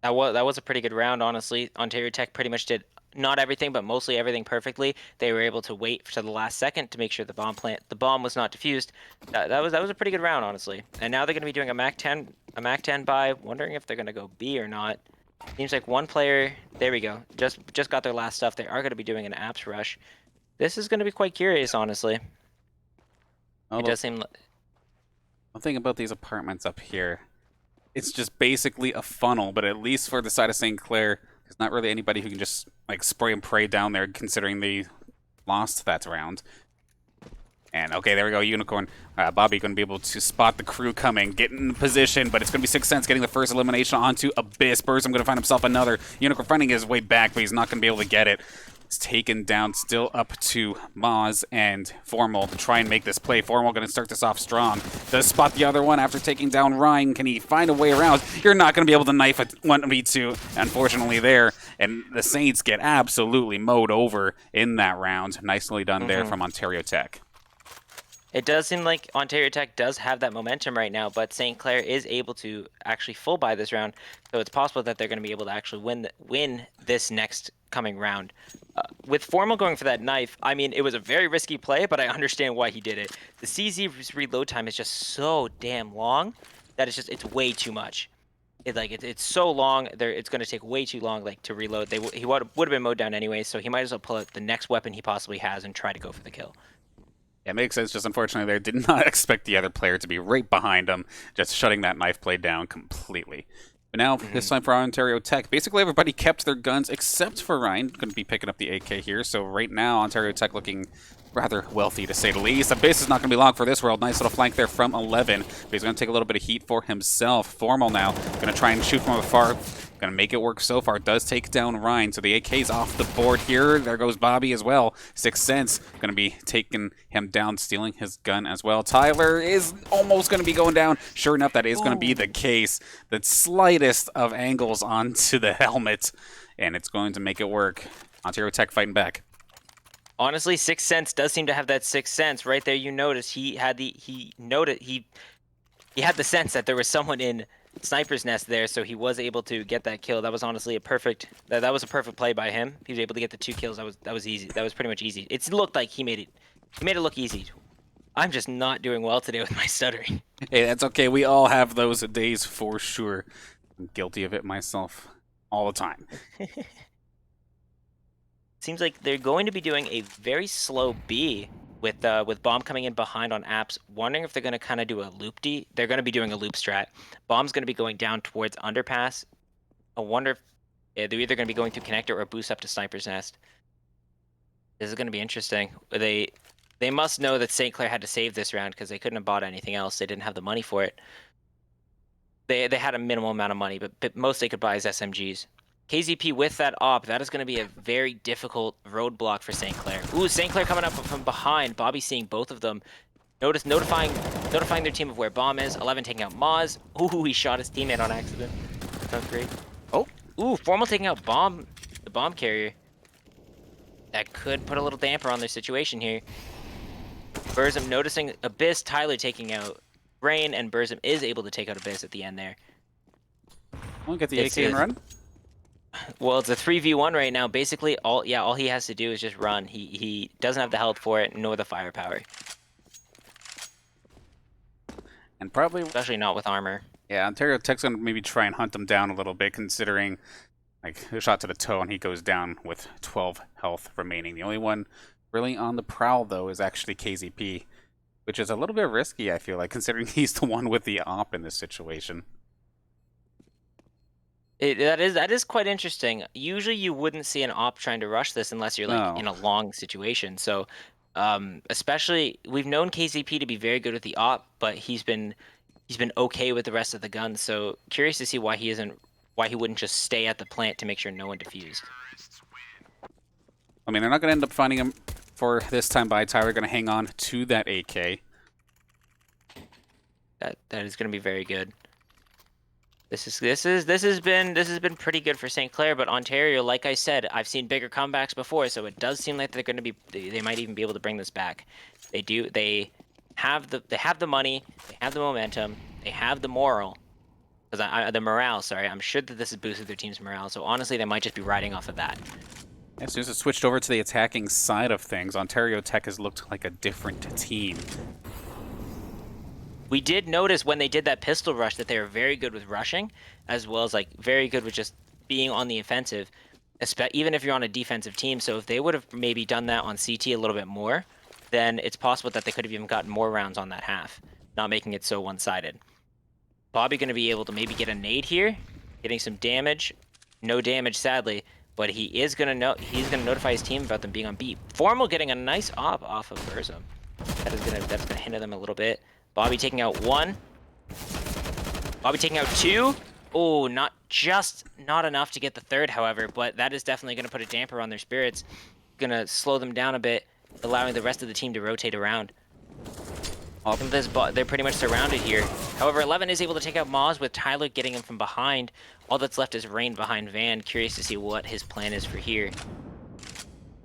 That was a pretty good round, honestly. Ontario Tech pretty much did not everything, but mostly everything perfectly. They were able to wait to the last second to make sure the bomb was not defused. That was a pretty good round, honestly. And now they're going to be doing a MAC-10 buy. Wondering if they're going to go B or not. Seems like one player. There we go. Just got their last stuff. They are going to be doing an apps rush. This is going to be quite curious, honestly. It does seem. One thing about these apartments up here, it's just basically a funnel, but at least for the side of St. Clair, there's not really anybody who can just like spray and pray down there, considering they lost that round. And okay, there we go, Unicorn. Bobby going to be able to spot the crew coming, get in position, but it's going to be 6 Cents getting the first elimination onto Abyss. Burzum going to find himself another. Unicorn finding his way back, but he's not going to be able to get it. It's taken down, still up to Maz and Formal to try and make this play. Formal going to start this off strong. Does spot the other one after taking down Ryan. Can he find a way around? You're not going to be able to knife a 1v2, unfortunately, there. And the Saints get absolutely mowed over in that round. Nicely done there from Ontario Tech. It does seem like Ontario Tech does have that momentum right now, but St. Clair is able to actually full buy this round, so it's possible that they're going to be able to actually win this next coming round. With Formal going for that knife, I mean, it was a very risky play, but I understand why he did it. The CZ reload time is just so damn long that it's way too much. It's so long. It's going to take way too long to reload. He would have been mowed down anyway, so he might as well pull out the next weapon he possibly has and try to go for the kill. Yeah, it makes sense. Just unfortunately, they did not expect the other player to be right behind him, just shutting that knife play down completely. But now, this time for Ontario Tech, basically everybody kept their guns except for Ryan. Couldn't be picking up the AK here, so right now, Ontario Tech looking rather wealthy, to say the least. Abyss is not going to be long for this world. Nice little flank there from 11, but he's going to take a little bit of heat for himself. Formal now, going to try and shoot from afar. Going to make it work so far. Does take down Ryan, so the AK's off the board here. There goes Bobby as well. 6 Cents going to be taking him down, stealing his gun as well. Tyler is almost going to be going down. Sure enough, that is going to be the case. The slightest of angles onto the helmet, and it's going to make it work. Ontario Tech fighting back. Honestly, 6 Cents does seem to have that 6 Cents right there. You notice he had the sense that there was someone in Sniper's Nest there, so he was able to get that kill. That was honestly a perfect play by him. He was able to get the 2 kills. That was easy. That was pretty much easy. It looked like he made it look easy. I'm just not doing well today with my stuttering. Hey, that's okay. We all have those days for sure. I'm guilty of it myself all the time. Seems like they're going to be doing a very slow B with Bomb coming in behind on apps. Wondering if they're going to kind of do a loop D. They're going to be doing a loop strat. Bomb's going to be going down towards underpass. I wonder if they're either going to be going through connector or boost up to Sniper's Nest. This is going to be interesting. They must know that St. Clair had to save this round because they couldn't have bought anything else. They didn't have the money for it. They had a minimal amount of money, but most they could buy is SMGs. KZP with that op, that is going to be a very difficult roadblock for St. Clair. Ooh, St. Clair coming up from behind. Bobby seeing both of them. Notifying their team of where Bomb is. 11 taking out Maz. Ooh, he shot his teammate on accident. Sounds great. Oh, ooh, Formal taking out Bomb, the bomb carrier. That could put a little damper on their situation here. Burzum noticing Abyss, Tyler taking out Rain, and Burzum is able to take out Abyss at the end there. We'll get the AK and run. Well, it's a 3v1 right now. Basically, all he has to do is just run. He doesn't have the health for it, nor the firepower. And probably, especially not with armor. Yeah, Ontario Tech's gonna maybe try and hunt him down a little bit, considering a shot to the toe and he goes down with 12 health remaining. The only one really on the prowl though is actually KZP, which is a little bit risky, I feel like, considering he's the one with the op in this situation. That is quite interesting. Usually you wouldn't see an op trying to rush this unless you're in a long situation. So especially we've known KZP to be very good with the op, but he's been okay with the rest of the guns. So curious to see why he wouldn't just stay at the plant to make sure no one defused. I mean, they're not going to end up finding him for this time by. Tyler going to hang on to that AK. That is going to be very good. This has been pretty good for St. Clair, but Ontario, like I said, I've seen bigger comebacks before, so it does seem like they're going to be. They might even be able to bring this back. They do. They have the money. They have the momentum. They have the moral. The morale. Sorry, I'm sure that this has boosted their team's morale. So honestly, they might just be riding off of that. As soon as it switched over to the attacking side of things, Ontario Tech has looked like a different team. We did notice when they did that pistol rush that they were very good with rushing, as well as like very good with just being on the offensive, even if you're on a defensive team. So if they would have maybe done that on CT a little bit more, then it's possible that they could have even gotten more rounds on that half, not making it so one-sided. Bobby going to be able to maybe get a nade here, getting some damage. No damage, sadly, but he is going to notify his team about them being on B. Formal getting a nice op off of Burzum. That's gonna hinder them a little bit. Bobby taking out 1. Bobby taking out 2. Oh, not enough to get the 3rd, however, but that is definitely going to put a damper on their spirits. Going to slow them down a bit, allowing the rest of the team to rotate around. They're pretty much surrounded here. However, 11 is able to take out Moz with Tyler getting him from behind. All that's left is Rain behind Van. Curious to see what his plan is for here.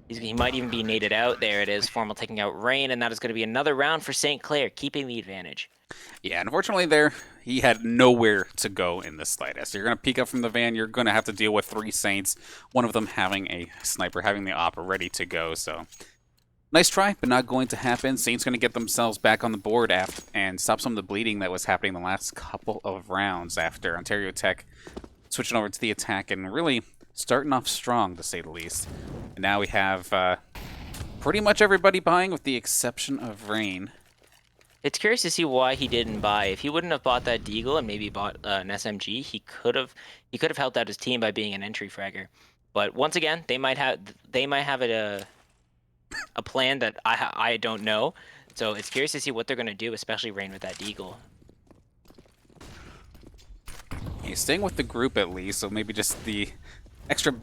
He might even be naded out. There it is. Formal taking out Rain, and that is going to be another round for St. Clair, keeping the advantage. Yeah, unfortunately there, he had nowhere to go in the slightest. You're going to peek up from the van, you're going to have to deal with 3 Saints, one of them having a sniper, having the op ready to go, so... Nice try, but not going to happen. Saints going to get themselves back on the board and stop some of the bleeding that was happening the last couple of rounds after Ontario Tech switching over to the attack and really starting off strong, to say the least. And now we have pretty much everybody buying with the exception of Rain. It's curious to see why he didn't buy. If he wouldn't have bought that Deagle and maybe bought an SMG, he could have helped out his team by being an entry fragger. But once again, they might have a plan that I don't know. So it's curious to see what they're going to do, especially Rain with that Deagle. He's staying with the group at least, so maybe just the extra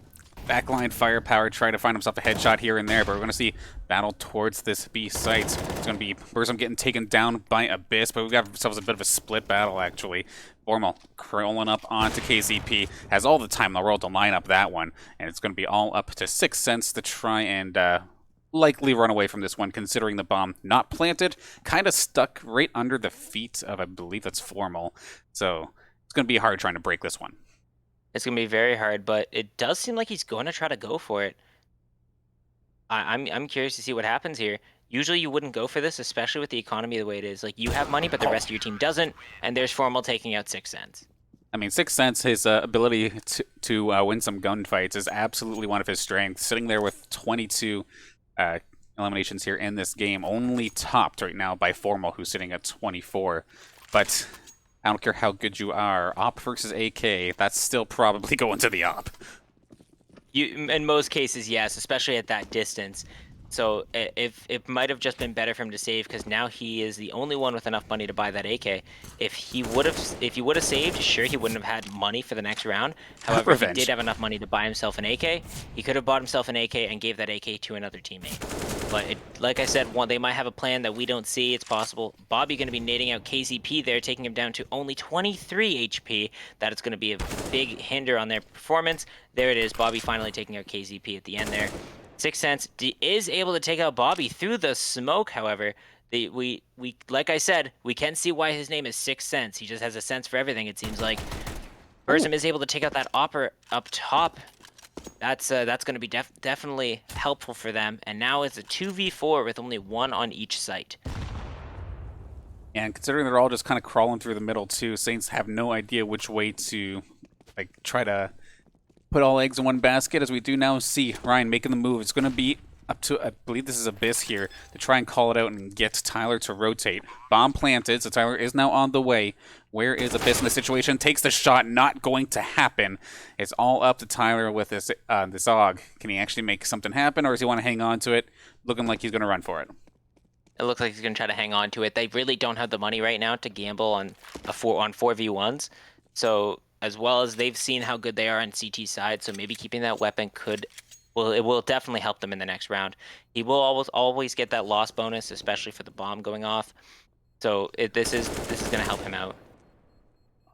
backline firepower, trying to find himself a headshot here and there, but we're going to see battle towards this B site. It's going to be Burzum getting taken down by Abyss, but we've got ourselves a bit of a split battle, actually. Formal crawling up onto KZP, has all the time in the world to line up that one, and it's going to be all up to 6 cents to try and likely run away from this one, considering the bomb not planted, kind of stuck right under the feet of, I believe that's Formal, so it's going to be hard trying to break this one. It's going to be very hard, but it does seem like he's going to try to go for it. I'm curious to see what happens here. Usually you wouldn't go for this, especially with the economy the way it is. Like, you have money, but the rest of your team doesn't, and there's Formal taking out 6 cents. I mean, 6 cents, his ability to win some gunfights is absolutely one of his strengths. Sitting there with 22 eliminations here in this game, only topped right now by Formal, who's sitting at 24. But I don't care how good you are, op versus AK, that's still probably going to the op. In most cases, yes, especially at that distance. So if it might have just been better for him to save, because now he is the only one with enough money to buy that AK. If he would have saved, sure, he wouldn't have had money for the next round. However, if he did have enough money to buy himself an AK, he could have bought himself an AK and gave that AK to another teammate. But like I said, they might have a plan that we don't see. It's possible. Bobby going to be nading out KZP there, taking him down to only 23 HP. That is going to be a big hinder on their performance. There it is. Bobby finally taking out KZP at the end there. 6 cents is able to take out Bobby through the smoke. However, we like I said, we can see why his name is 6 cents. He just has a sense for everything, it seems like. Burzum is able to take out that opper up top. That's going to be definitely helpful for them. And now it's a 2v4 with only 1 on each site. And considering they're all just kind of crawling through the middle too, Saints have no idea which way to try to put all eggs in one basket, as we do now see Ryan making the move. It's going to be up to, I believe this is Abyss here, to try and call it out and get Tyler to rotate. Bomb planted, so Tyler is now on the way. Where is Abyss in the situation? Takes the shot, not going to happen. It's all up to Tyler with this AUG. Can he actually make something happen, or does he want to hang on to it? Looking like he's going to run for it. It looks like he's going to try to hang on to it. They really don't have the money right now to gamble on 4v1s. So as well as they've seen how good they are on CT side, so maybe keeping that weapon it will definitely help them in the next round. He will always get that loss bonus, especially for the bomb going off. So this is going to help him out.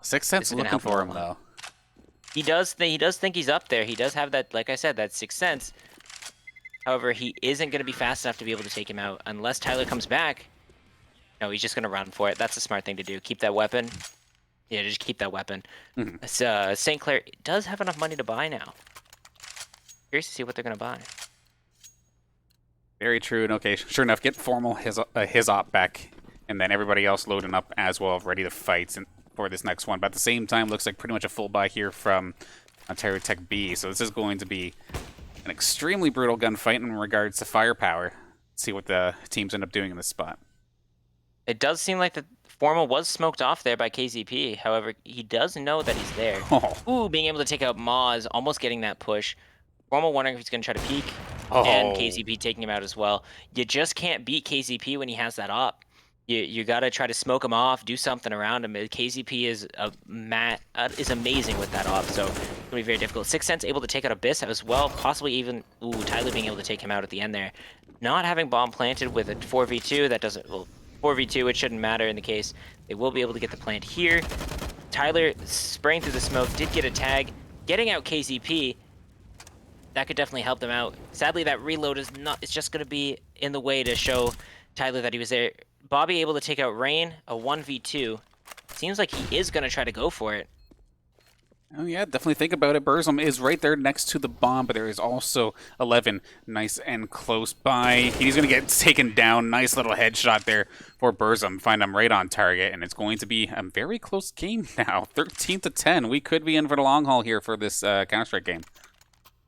6 cents looking for him though. He does think he's up there. He does have that, like I said, that 6 cents. However, he isn't going to be fast enough to be able to take him out unless Tyler comes back. No, he's just going to run for it. That's the smart thing to do. Keep that weapon. Yeah, just keep that weapon. St. Clair does have enough money to buy now. Curious to see what they're gonna buy. Very true. And okay, sure enough, get Formal his op back, and then everybody else loading up as well, ready to fight for this next one. But at the same time, looks like pretty much a full buy here from Ontario Tech B. So this is going to be an extremely brutal gunfight in regards to firepower. Let's see what the teams end up doing in this spot. It does seem like the Formal was smoked off there by KZP. However, he does know that he's there. Oh. Ooh, being able to take out Moz, almost getting that push. Formal wondering if he's going to try to peek. Oh. And KZP taking him out as well. You just can't beat KZP when he has that op. You got to try to smoke him off, do something around him. KZP is amazing with that op, so it's going to be very difficult. 6 Cents able to take out Abyss as well, possibly even Tyler being able to take him out at the end there. Not having bomb planted with a 4v2, that doesn't... Well, 4v2, it shouldn't matter in the case. They will be able to get the plant here. Tyler spraying through the smoke, did get a tag. Getting out KZP, that could definitely help them out. Sadly, that reload is not. It's just going to be in the way to show Tyler that he was there. Bobby able to take out Rain, a 1v2. Seems like he is going to try to go for it. Oh yeah, definitely think about it. Burzum is right there next to the bomb, but there is also 11 nice and close by. He's going to get taken down. Nice little headshot there for Burzum. Find him right on target, and it's going to be a very close game now. 13-10. We could be in for the long haul here for this Counter-Strike game.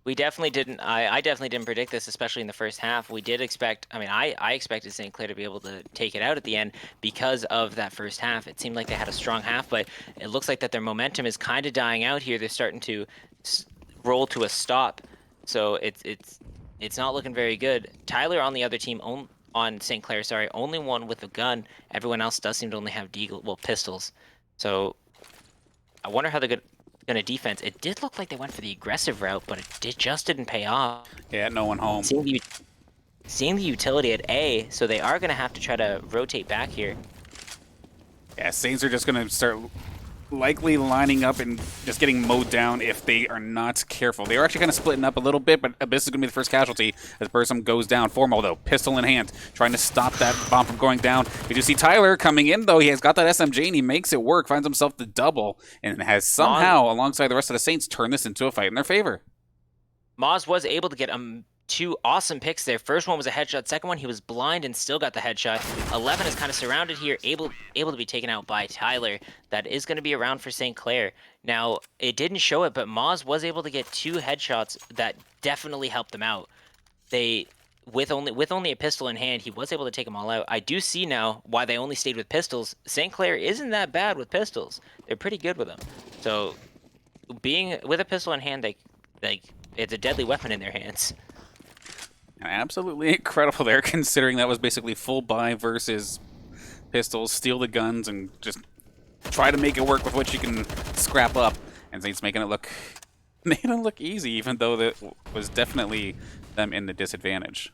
We definitely didn't. I definitely didn't predict this, especially in the first half. We did expect. I mean, I expected St. Clair to be able to take it out at the end because of that first half. It seemed like they had a strong half, but it looks like that their momentum is kind of dying out here. They're starting to roll to a stop, so it's not looking very good. Tyler on the other team, on St. Clair, sorry, only one with a gun. Everyone else does seem to only have pistols. So I wonder how they're going to defense. It did look like they went for the aggressive route, but it just didn't pay off. Yeah, no one home. Seeing the utility at A, so they are going to have to try to rotate back here. Yeah, Saints are just going to start likely lining up and just getting mowed down if they are not careful. They are actually kind of splitting up a little bit, but Abyss is going to be the first casualty as Burzum goes down. Formal, though, pistol in hand, trying to stop that bomb from going down. We do see Tyler coming in, though. He has got that SMG, and he makes it work, finds himself the double, and has somehow, alongside the rest of the Saints, turned this into a fight in their favor. Moz was able to get two awesome picks there. First one was a headshot. Second one, he was blind and still got the headshot. 11 is kind of surrounded here, able to be taken out by Tyler. That is going to be around for St. Clair. Now, it didn't show it, but Moz was able to get two headshots that definitely helped them out. With only a pistol in hand, he was able to take them all out. I do see now why they only stayed with pistols. St. Clair isn't that bad with pistols. They're pretty good with them. So, being with a pistol in hand, it's a deadly weapon in their hands. Absolutely incredible there, considering that was basically full buy versus pistols, steal the guns, and just try to make it work with what you can scrap up. And Saints making it look easy, even though that was definitely them in the disadvantage.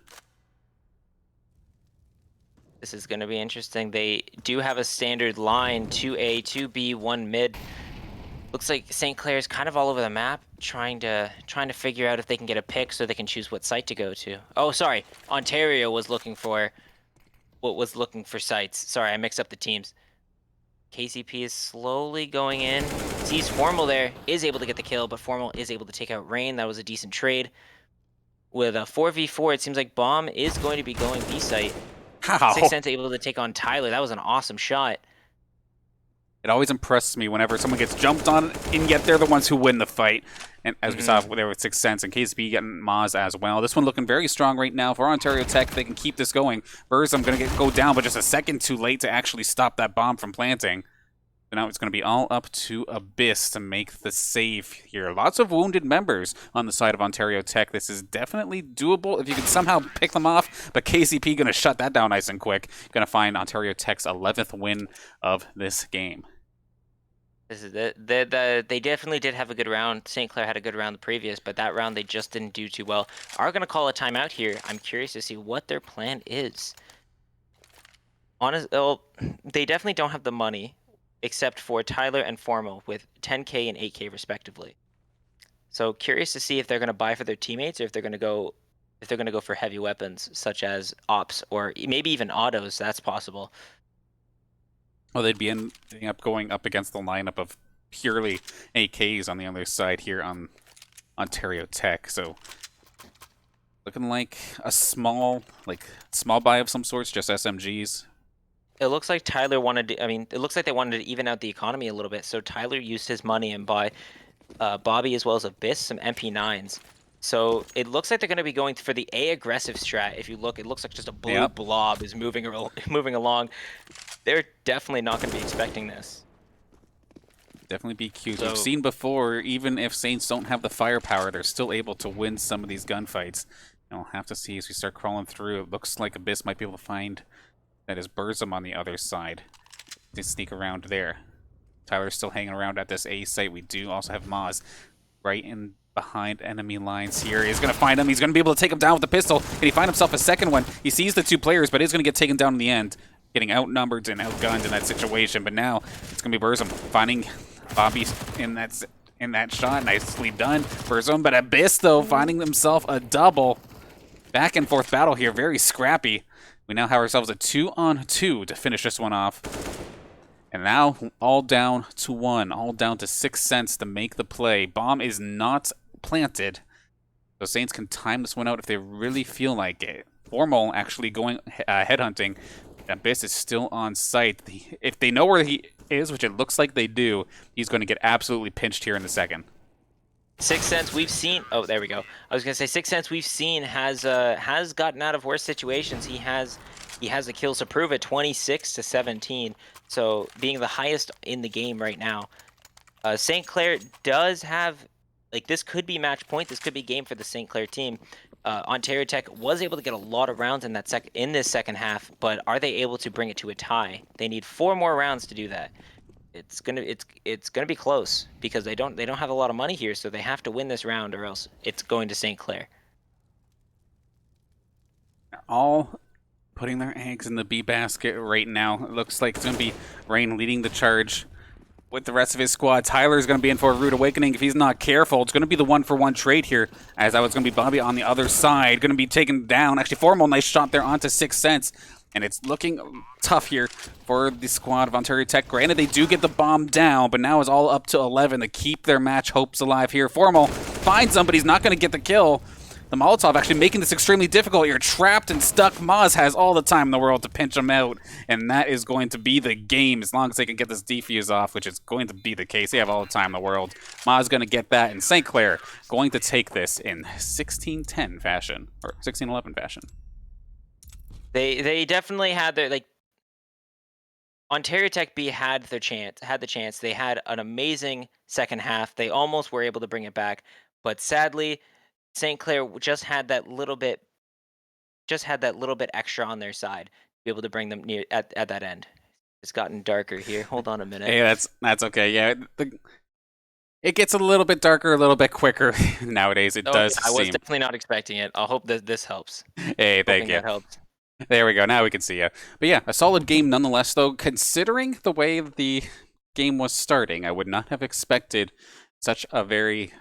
This is going to be interesting. They do have a standard line, 2A, 2B, 1 mid. Looks like St. Clair's kind of all over the map, trying to figure out if they can get a pick so they can choose what site to go to. Oh, sorry. Ontario was looking for sites. Sorry, I mixed up the teams. KCP is slowly going in. Sees Formal there, is able to get the kill, but Formal is able to take out Rain. That was a decent trade. With a 4v4, it seems like Bomb is going to be going B site. How? 6 Cents able to take on Tyler. That was an awesome shot. It always impresses me whenever someone gets jumped on, and yet they're the ones who win the fight. And as we saw there with 6 Cents and KSB getting Moz as well. This one looking very strong right now for Ontario Tech. They can keep this going. Burzum going to go down, but just a second too late to actually stop that bomb from planting. So now it's going to be all up to Abyss to make the save here. Lots of wounded members on the side of Ontario Tech. This is definitely doable if you can somehow pick them off, but KCP going to shut that down nice and quick. Going to find Ontario Tech's 11th win of this game. This is they definitely did have a good round. St. Clair had a good round the previous, but that round they just didn't do too well. Are going to call a timeout here. I'm curious to see what their plan is. They definitely don't have the money, except for Tyler and Formal with 10K and 8K respectively. So curious to see if they're going to buy for their teammates or if they're going to go for heavy weapons such as ops or maybe even autos. That's possible. Well, they'd be going up against the lineup of purely AKs on the other side here on Ontario Tech. So Looking like a small buy of some sorts, just SMGs. It looks like Tyler wanted to, I mean, it looks like they wanted to even out the economy a little bit. So Tyler used his money and buy Bobby as well as Abyss, some MP9s. So it looks like they're going to be going for the A aggressive strat. If you look, it looks like just a blue blob is moving along. They're definitely not going to be expecting this. Definitely be cute. So, We've seen before, even if Saints don't have the firepower, they're still able to win some of these gunfights. And we'll have to see as we start crawling through. It looks like Abyss might be able to find that is Burzum on the other side to sneak around there. Tyler's still hanging around at this A site. We do also have Maz right in behind enemy lines here. He's going to find him. He's going to be able to take him down with the pistol. Can he find himself a second one? He sees the two players, but he's going to get taken down in the end. Getting outnumbered and outgunned in that situation. But now it's going to be Burzum finding Bobby in that shot. Nicely done, Burzum. But Abyss, though, finding himself a double. Back and forth battle here. Very scrappy. We now have ourselves a 2-on-2 to finish this one off. And now all down to 1. All down to 6 cents to make the play. Bomb is not planted. So Saints can time this one out if they really feel like it. Formal actually going headhunting. Abyss is still on site. If they know where he is, which it looks like they do, he's going to get absolutely pinched here in the second. 6 cents we've seen. Oh, there we go. I was gonna say 6 cents we've seen has gotten out of worse situations. He has the kills to prove it, 26 to 17. So being the highest in the game right now. St. Clair does have, like, this could be match point. This could be game for the St. Clair team. Ontario Tech was able to get a lot of rounds in this second half, but are they able to bring it to a tie? They need 4 more rounds to do that. It's gonna be close because they don't have a lot of money here, so they have to win this round or else it's going to St. Clair. All putting their eggs in the B basket right now. It looks like it's going to be Rain leading the charge with the rest of his squad. Tyler's going to be in for a rude awakening if he's not careful. It's going to be the 1-for-1 trade here, as that was going to be Bobby on the other side. Going to be taken down. Actually, Formal, nice shot there onto 6 cents. And it's looking tough here for the squad of Ontario Tech. Granted, they do get the bomb down, but now it's all up to 11 to keep their match hopes alive here. Formal finds him, but he's not going to get the kill. The Molotov actually making this extremely difficult. You're trapped and stuck. Maz has all the time in the world to pinch him out, and that is going to be the game as long as they can get this defuse off, which is going to be the case. They have all the time in the world. Maz going to get that, and St. Clair going to take this in 16-10 fashion, or 16-11 fashion. They definitely had their, like, Ontario Tech B had the chance. They had an amazing second half. They almost were able to bring it back, but sadly, St. Clair just had that little bit extra on their side to be able to bring them near at that end. It's gotten darker here. Hold on a minute. Hey, that's okay. Yeah, it gets a little bit darker, a little bit quicker nowadays. It does. Yeah, I was definitely not expecting it. I hope that this helps. Hey, thank you. That helped. There we go. Now we can see you. But yeah, a solid game nonetheless, though. Considering the way the game was starting, I would not have expected such a very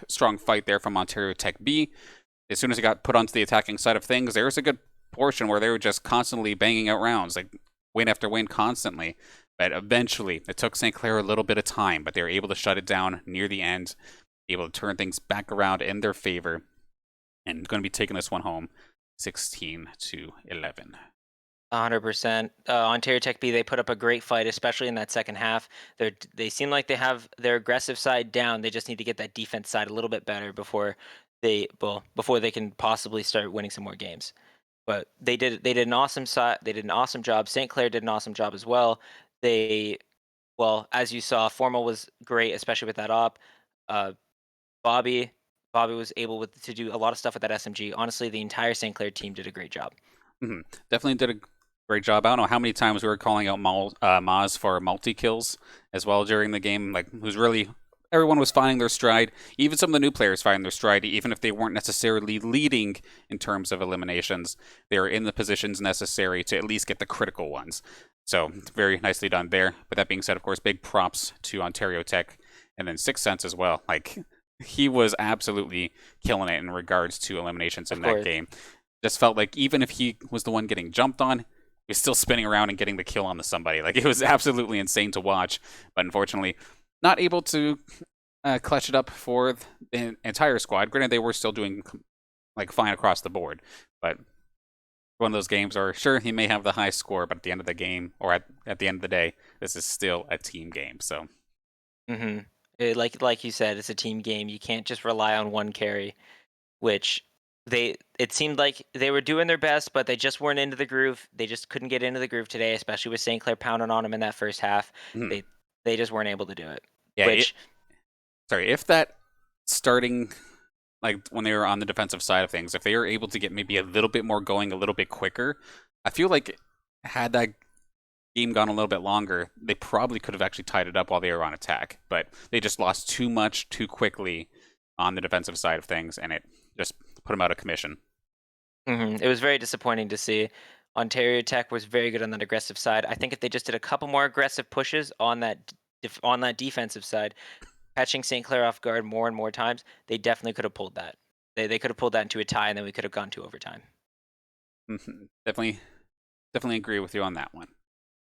strong fight there from Ontario Tech B. As soon as it got put onto the attacking side of things, there was a good portion where they were just constantly banging out rounds, like win after win constantly. But eventually, it took St. Clair a little bit of time, but they were able to shut it down near the end, able to turn things back around in their favor, and going to be taking this one home 16-11. 100%. Ontario Tech B, they put up a great fight, especially in that second half. They seem like they have their aggressive side down. They just need to get that defense side a little bit better before they can possibly start winning some more games. But they did an awesome job. St. Clair did an awesome job as well. As you saw, Formal was great, especially with that op. Bobby was able to do a lot of stuff with that SMG. Honestly, the entire St. Clair team did a great job. Mm-hmm. Definitely did a great job. I don't know how many times we were calling out Maz for multi-kills as well during the game. Everyone was finding their stride. Even some of the new players finding their stride, even if they weren't necessarily leading in terms of eliminations. They were in the positions necessary to at least get the critical ones. So very nicely done there. But that being said, of course, big props to Ontario Tech. And then 6 Cents as well. He was absolutely killing it in regards to eliminations in that game. Just felt like even if he was the one getting jumped on, he was still spinning around and getting the kill onto somebody. It was absolutely insane to watch. But unfortunately, not able to clutch it up for the entire squad. Granted, they were still doing like fine across the board. But one of those games where, sure, he may have the high score, but at the end of the game, or at the end of the day, this is still a team game. So, Like you said, it's a team game. You can't just rely on one carry, which it seemed like they were doing their best, but they just weren't into the groove. They just couldn't get into the groove today, especially with St. Clair pounding on them in that first half. mhm. They just weren't able to do it. Yeah, Which sorry, if that starting, like when they were on the defensive side of things, if they were able to get maybe a little bit more going a little bit quicker, I feel like had that game gone a little bit longer, they probably could have actually tied it up while they were on attack. But they just lost too much too quickly on the defensive side of things, and it just put them out of commission. It was very disappointing to see. Ontario Tech was very good on that aggressive side. I think if they just did a couple more aggressive pushes on that on that defensive side, catching St. Clair off guard more and more times, they definitely could have pulled that. They could have pulled that into a tie, and then we could have gone to overtime. Definitely agree with you on that one.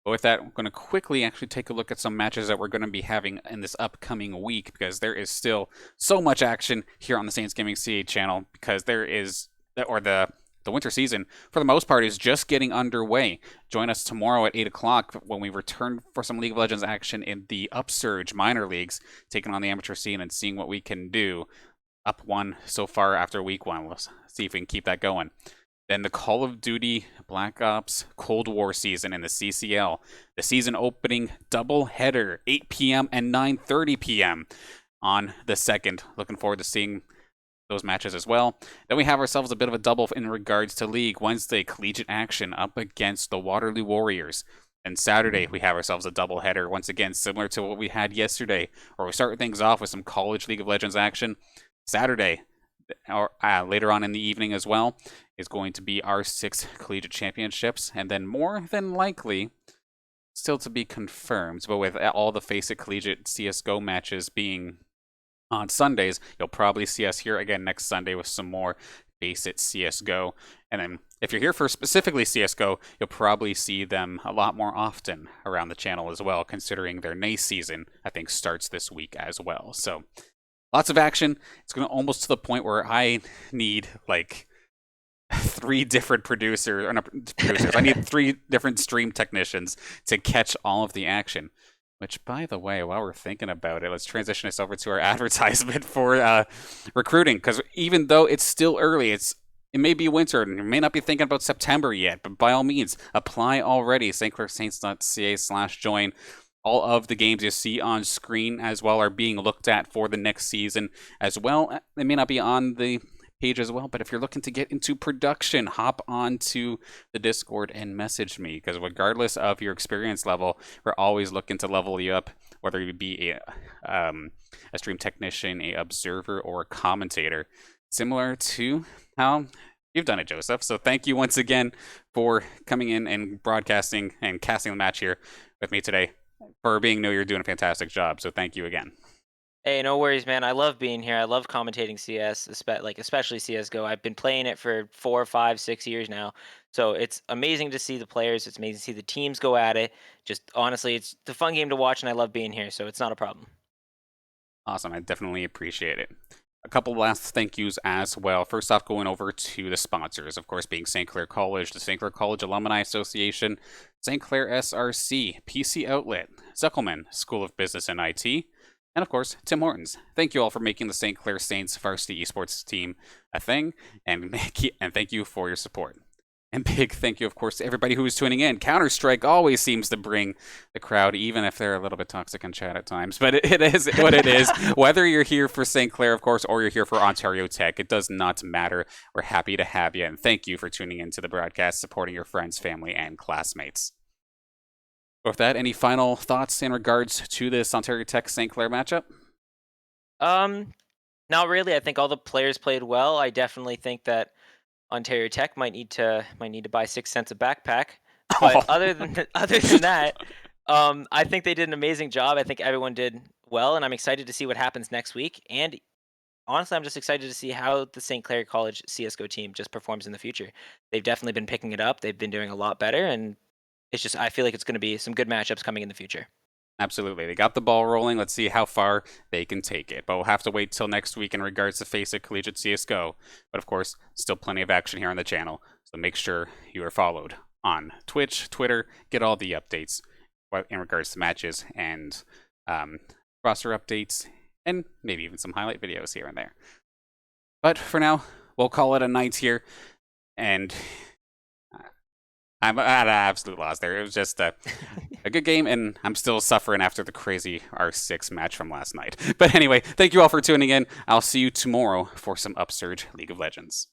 But with that, we're going to quickly actually take a look at some matches that we're going to be having in this upcoming week, because there is still so much action here on the Saints Gaming CA channel, because there is, or the winter season, for the most part, is just getting underway. Join us tomorrow at 8 o'clock when we return for some League of Legends action in the Upsurge minor leagues, taking on the amateur scene and seeing what we can do. Up one so far after week one. We'll see if we can keep that going. Then the Call of Duty Black Ops Cold War season in the CCL. The season opening double header, 8 p.m. and 9:30 p.m. on the 2nd. Looking forward to seeing those matches as well. Then we have ourselves a bit of a double in regards to League. Wednesday, Collegiate action up against the Waterloo Warriors. And Saturday, we have ourselves a double header, once again, similar to what we had yesterday, where we start things off with some college League of Legends action. Saturday, or later on in the evening as well, is going to be our 6th Collegiate Championships. And then more than likely, still to be confirmed, but with all the FACEIT Collegiate CSGO matches being on Sundays, you'll probably see us here again next Sunday with some more FACEIT CSGO. And then if you're here for specifically CSGO, you'll probably see them a lot more often around the channel as well, considering their NACE season, I think, starts this week as well. So lots of action. It's going to almost to the point where I need like 3 different producers, or not producers. I need 3 different stream technicians to catch all of the action. Which, by the way, while we're thinking about it, let's transition us over to our advertisement for recruiting. Because even though it's still early, it may be winter, and you may not be thinking about September yet. But by all means, apply already. stclairsaints.ca/join. All of the games you see on screen as well are being looked at for the next season as well. They may not be on the page as well, but if you're looking to get into production, hop on the Discord and message me, because regardless of your experience level, we're always looking to level you up, whether you be a stream technician, a observer, or a commentator, similar to how you've done it, Joseph. So thank you once again for coming in and broadcasting and casting the match here with me today. For being new, you're doing a fantastic job, so thank you again. Hey, no worries, man. I love being here. I love commentating CS, especially CS:GO. I've been playing it for 4, 5, 6 years now, so it's amazing to see the players. It's amazing to see the teams go at it. Just honestly, it's a fun game to watch, and I love being here, so it's not a problem. Awesome, I definitely appreciate it. A couple last thank yous as well. First off, going over to the sponsors, of course, being St. Clair College, the St. Clair College Alumni Association, St. Clair SRC, PC Outlet, Zuckelman School of Business and IT, and of course, Tim Hortons. Thank you all for making the St. Clair Saints varsity esports team a thing, and thank you for your support. And big thank you, of course, to everybody who is tuning in. Counter-Strike always seems to bring the crowd, even if they're a little bit toxic in chat at times. But it is what it is. Whether you're here for St. Clair, of course, or you're here for Ontario Tech, it does not matter. We're happy to have you, and thank you for tuning into the broadcast, supporting your friends, family, and classmates. With that, any final thoughts in regards to this Ontario Tech St. Clair matchup? Not really. I think all the players played well. I definitely think that Ontario Tech might need to buy 6 cents a backpack. But other than that, I think they did an amazing job. I think everyone did well, and I'm excited to see what happens next week. And honestly, I'm just excited to see how the St. Clair College CS:GO team just performs in the future. They've definitely been picking it up. They've been doing a lot better, and it's just I feel like it's going to be some good matchups coming in the future. Absolutely. They got the ball rolling. Let's see how far they can take it. But we'll have to wait till next week in regards to FACEIT Collegiate CSGO. But of course, still plenty of action here on the channel. So make sure you are followed on Twitch, Twitter, get all the updates in regards to matches and roster updates, and maybe even some highlight videos here and there. But for now, we'll call it a night here. And I'm at an absolute loss there. It was just a good game, and I'm still suffering after the crazy R6 match from last night. But anyway, thank you all for tuning in. I'll see you tomorrow for some Upsurge League of Legends.